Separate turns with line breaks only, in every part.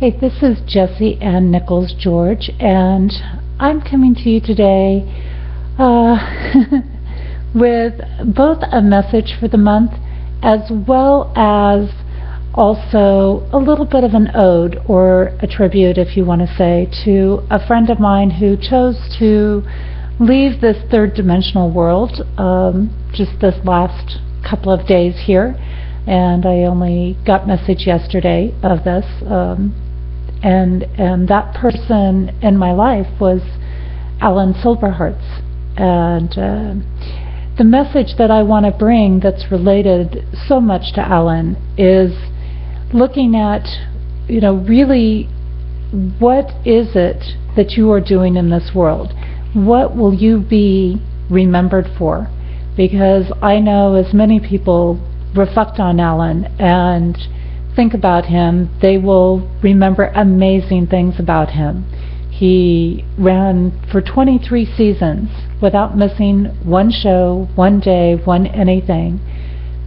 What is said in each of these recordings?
Hey, this is Jessie and Nichols George, and I'm coming to you today with both a message for the month as well as also a little bit of an ode or a tribute, if you want to say, to a friend of mine who chose to leave this third dimensional world just this last couple of days here. And I only got message yesterday of this, and that person in my life was Allan Silberhartz. And the message that I want to bring that's related so much to Allan is looking at, really what is it that you are doing in this world? What will you be remembered for? Because I know as many people reflect on Allan and think about him, they will remember amazing things about him. He ran for 23 seasons without missing one show, one day, one anything,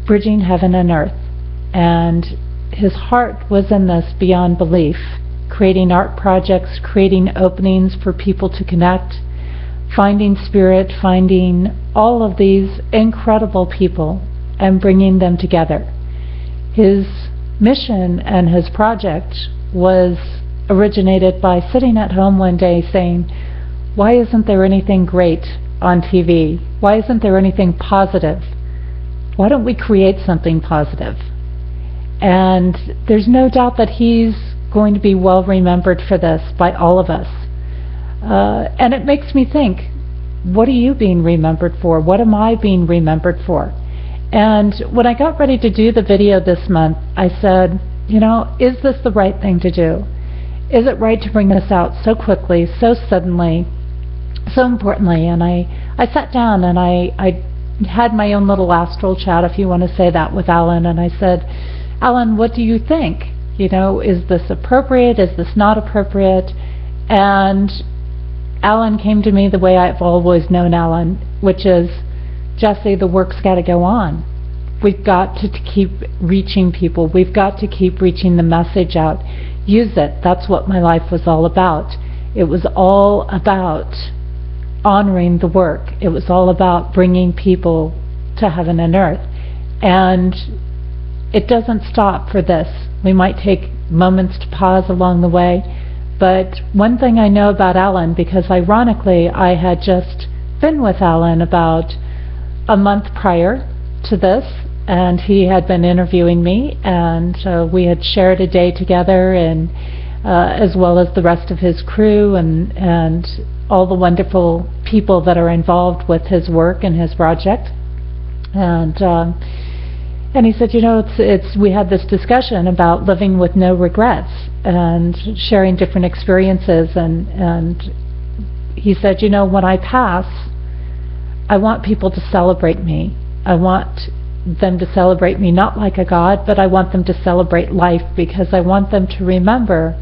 bridging heaven and earth. And his heart was in this beyond belief, creating art projects, creating openings for people to connect, finding spirit, finding all of these incredible people and bringing them together. His mission and his project was originated by sitting at home one day saying, why isn't there anything great on TV? Why isn't there anything positive? Why don't we create something positive? And there's no doubt that he's going to be well remembered for this by all of us. And it makes me think, what are you being remembered for? What am I being remembered for? And when I got ready to do the video this month, I said, is this the right thing to do? Is it right to bring this out so quickly, so suddenly, so importantly? And I sat down and I had my own little astral chat, if you want to say that, with Allan, and I said, Allan, what do you think? Is this appropriate? Is this not appropriate? And Allan came to me the way I've always known Allan, which is, Jessie, the work's got to go on. We've got to keep reaching people. We've got to keep reaching the message out. Use it. That's what my life was all about. It was all about honoring the work. It was all about bringing people to heaven and earth. And it doesn't stop for this. We might take moments to pause along the way. But one thing I know about Allan, because ironically I had just been with Allan about a month prior to this, and he had been interviewing me, and we had shared a day together, and as well as the rest of his crew and all the wonderful people that are involved with his work and his project. And he said, we had this discussion about living with no regrets and sharing different experiences, and he said, when I pass, I want people to celebrate me. I want them to celebrate me not like a god, but I want them to celebrate life, because I want them to remember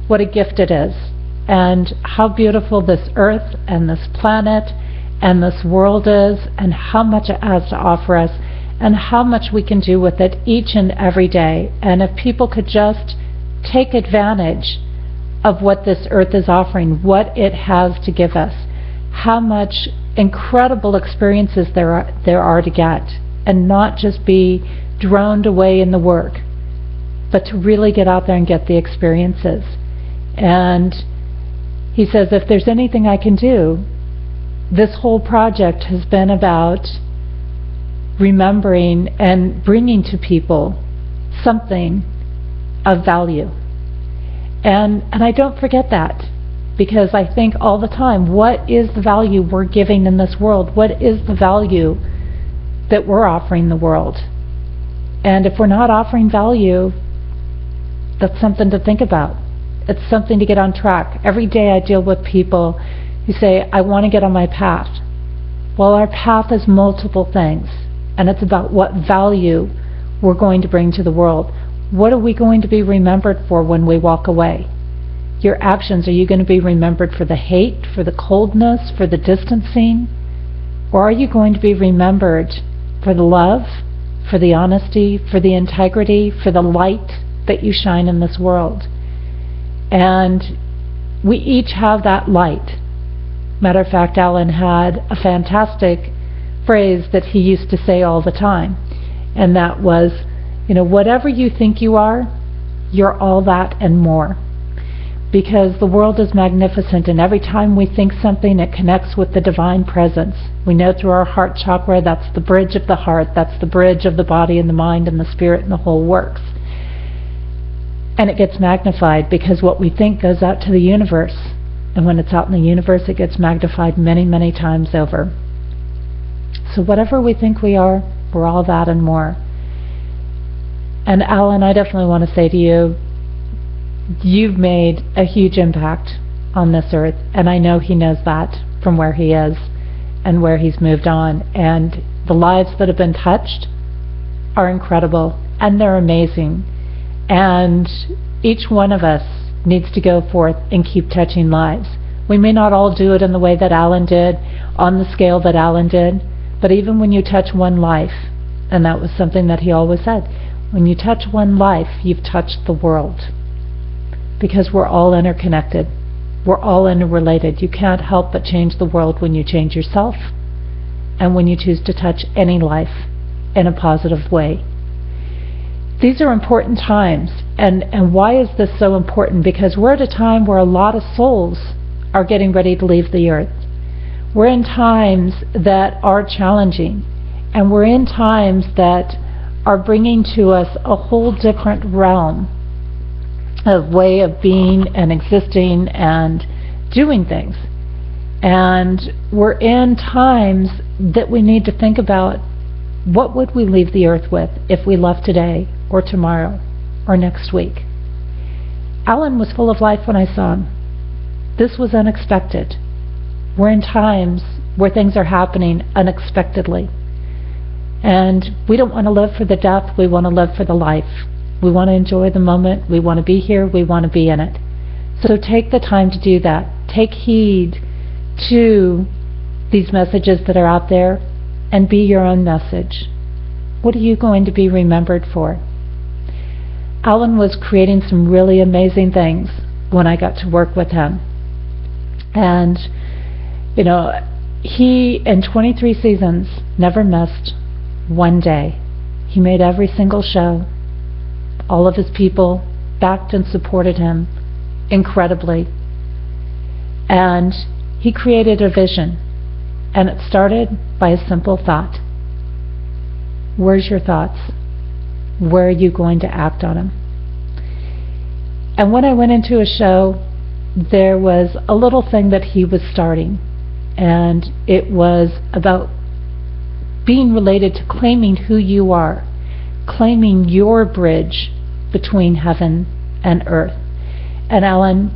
what a gift it is and how beautiful this earth and this planet and this world is, and how much it has to offer us and how much we can do with it each and every day. And if people could just take advantage of what this earth is offering, what it has to give us, how much incredible experiences there are to get, and not just be droned away in the work, but to really get out there and get the experiences. And he says, if there's anything I can do, this whole project has been about remembering and bringing to people something of value. And I don't forget that, because I think all the time, what is the value we're giving in this world? What is the value that we're offering the world? And if we're not offering value, that's something to think about. It's something to get on track. Every day I deal with people who say, I want to get on my path. Well, our path is multiple things, and it's about what value we're going to bring to the world. What are we going to be remembered for when we walk away? Your actions, are you going to be remembered for the hate, for the coldness, for the distancing? Or are you going to be remembered for the love, for the honesty, for the integrity, for the light that you shine in this world? And we each have that light. Matter of fact, Allan had a fantastic phrase that he used to say all the time, and that was, whatever you think you are, you're all that and more. Because the world is magnificent, and every time we think something, it connects with the divine presence. We know through our heart chakra, that's the bridge of the heart, that's the bridge of the body and the mind and the spirit and the whole works. And it gets magnified because what we think goes out to the universe. And when it's out in the universe, it gets magnified many, many times over. So whatever we think we are, we're all that and more. And Allan, I definitely want to say to you, you've made a huge impact on this earth, and I know he knows that from where he is and where he's moved on. And the lives that have been touched are incredible, and they're amazing. And each one of us needs to go forth and keep touching lives. We may not all do it in the way that Allan did, on the scale that Allan did, but even when you touch one life, and that was something that he always said, when you touch one life, you've touched the world. Because we're all interconnected. We're all interrelated. You can't help but change the world when you change yourself and when you choose to touch any life in a positive way. These are important times. And why is this so important? Because we're at a time where a lot of souls are getting ready to leave the earth. We're in times that are challenging, and we're in times that are bringing to us a whole different realm of way of being and existing and doing things. And we're in times that we need to think about, what would we leave the earth with if we left today or tomorrow or next week? Allan was full of life when I saw him. This was unexpected. We're in times where things are happening unexpectedly. And we don't want to live for the death, we want to live for the life. We want to enjoy the moment, we want to be here, we want to be in it. So take the time to do that. Take heed to these messages that are out there and be your own message. What are you going to be remembered for? Allan was creating some really amazing things when I got to work with him. And, he, in 23 seasons, never missed one day. He made every single show. All of his people backed and supported him incredibly. And he created a vision. And it started by a simple thought. Where's your thoughts? Where are you going to act on them? And when I went into a show, there was a little thing that he was starting. And it was about being related to claiming who you are, claiming your bridge between heaven and earth. And Allan,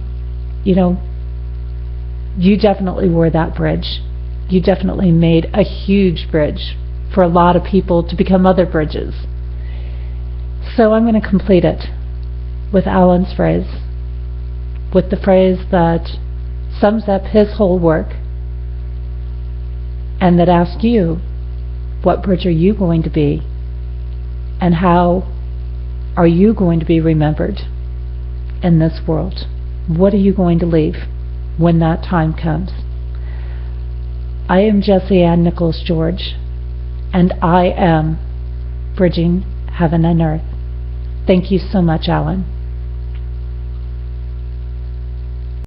you definitely were that bridge. You definitely made a huge bridge for a lot of people to become other bridges. So I'm going to complete it with Allan's phrase, with the phrase that sums up his whole work and that asks you, what bridge are you going to be? And how are you going to be remembered in this world? What are you going to leave when that time comes? I am Jessie Ann Nichols George, and I am bridging heaven and earth. Thank you so much, Allan.